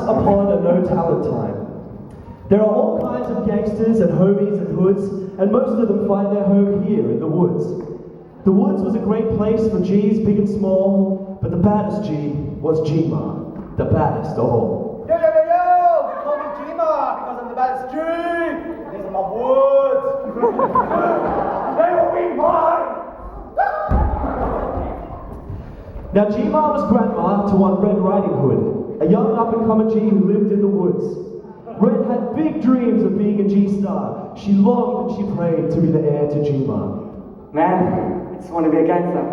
upon a no-talent time. There are all kinds of gangsters and homies and hoods, and most of them find their home here in the woods. The woods was a great place for G's big and small, but the baddest G was G-Ma, the baddest of all. Yo, yo, yo, yo! They call me G-Ma because I'm the baddest G! These are my woods! They will be mine! Now G-Ma was grandma to one Red Riding Hood, a young up-and-comer G who lived in the woods. Red had big dreams of being a G-star. She longed and she prayed to be the heir to G-Ma. Man, I just want to be a gangster.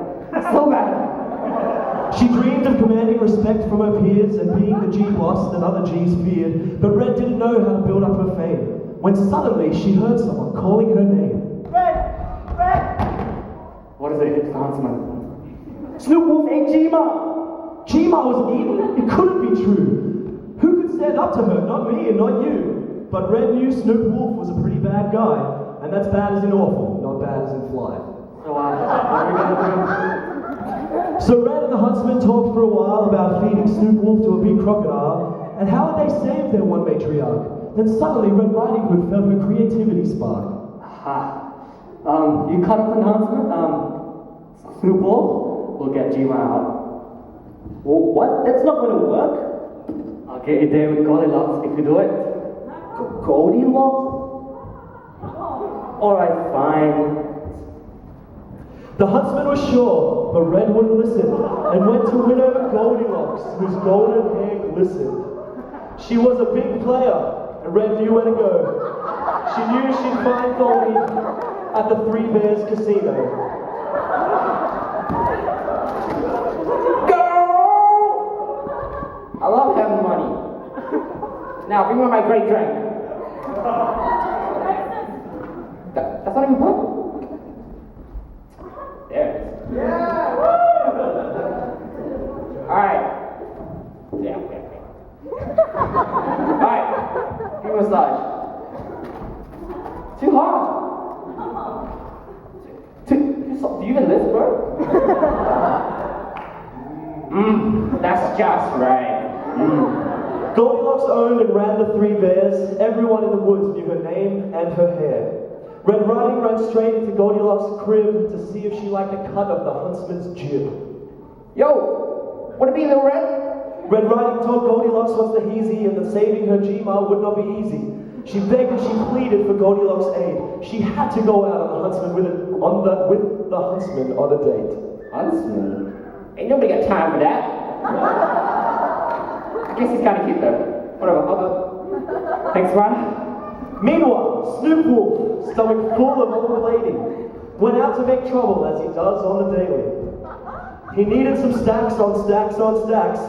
So bad. She dreamed of commanding respect from her peers and being the G-boss that other Gs feared, but Red didn't know how to build up her fame, when suddenly she heard someone calling her name. Red! Red! What is it, Huntsman? Snoop Wolf ate G-Ma! G-Ma was eaten? It couldn't be true. Who could stand up to her? Not me and not you. But Red knew Snoop Wolf was a pretty bad guy, and that's bad as in awful, not bad as in fly. So, what are we gonna do? So Red and the huntsman talked for a while about feeding Snoop Wolf to a big crocodile, and how would they save their one matriarch? Then suddenly Red Riding Hood felt her creativity spark. Aha. You cut up an announcement. Snoop Wolf will get G-Ma out. Well, what? That's not going to work. I'll get you there with Goldilocks if you do it. Goldilocks? Alright, fine. The huntsman was sure, but Red wouldn't listen, and went to win over Goldilocks, whose golden hair glistened. She was a big player, and Red knew where to go. She knew she'd find Goldie at the Three Bears Casino. Go! I love having money. Now, bring me my great drink. That's not even fun. There it is. Yeah! Alright. Yeah, okay. Alright. Give me a massage. Too hard. Do you even lift, bro? That's just right. Goldilocks owned and ran the Three Bears. Everyone in the woods knew her name and her hair. Red Riding ran straight into Goldilocks' crib to see if she liked the cut of the huntsman's jib. Yo, wanna be Little Red? Red Riding told Goldilocks what's the heezy and that saving her G-Ma would not be easy. She begged and she pleaded for Goldilocks' aid. She had to go out on the huntsman with the huntsman on a date. Huntsman? Ain't nobody got time for that. I guess he's kinda cute though. Whatever, I'll go. Thanks, man. Meanwhile, Snoop Wolf, stomach full of old lady, went out to make trouble as he does on the daily. He needed some stacks on stacks on stacks,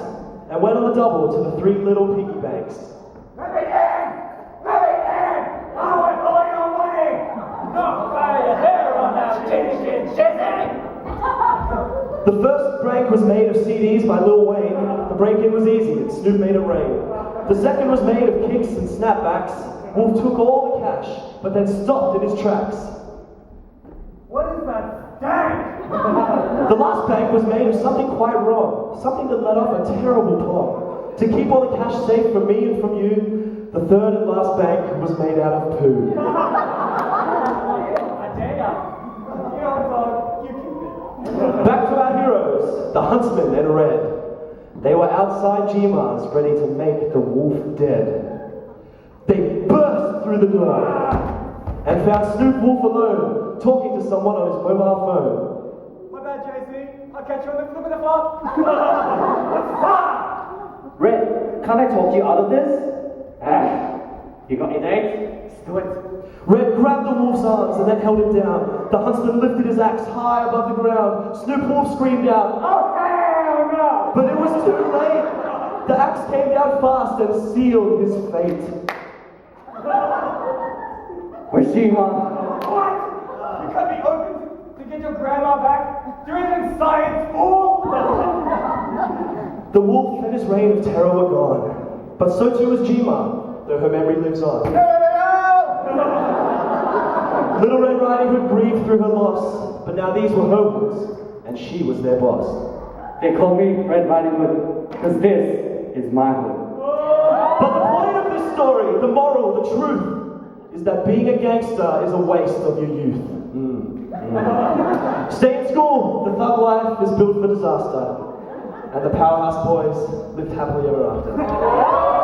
and went on the double to the three little piggy banks. Let me in! Let me in! I want all your money! Not by your hair on that chin shizzy! The first break was made of CDs by Lil Wayne. The break-in was easy, and Snoop made it rain. The second was made of kicks and snapbacks. Wolf took all the cash, but then stopped in his tracks. What is that stank? The last bank was made of something quite wrong, something that let off a terrible plot. To keep all the cash safe from me and from you, the third and last bank was made out of poo. Back to our heroes, the huntsman and Red. They were outside G-Ma's, ready to make the wolf dead. They burst through the door and found Snoop Wolf alone, talking to someone on his mobile phone. My bad, JC. I'll catch you on the flip of the flop. Red, can't I talk you out of this? You got any dates? Let's do it. Red grabbed the wolf's arms and then held him down. The huntsman lifted his axe high above the ground. Snoop Wolf screamed out, Oh, hell no! but it was too late. The axe came down fast and sealed his fate. Where's G-Ma? What? You cut me open to get your grandma back? Do anything science, fool? The wolf and his reign of terror were gone. But so too was G-Ma, though her memory lives on. Little Red Riding Hood grieved through her loss, but now these were her woods, and she was their boss. They call me Red Riding Hood, because this is my hood. the moral, the truth is that being a gangster is a waste of your youth. Stay in school. The thug life is built for disaster. And the Powerhouse boys lived happily ever after.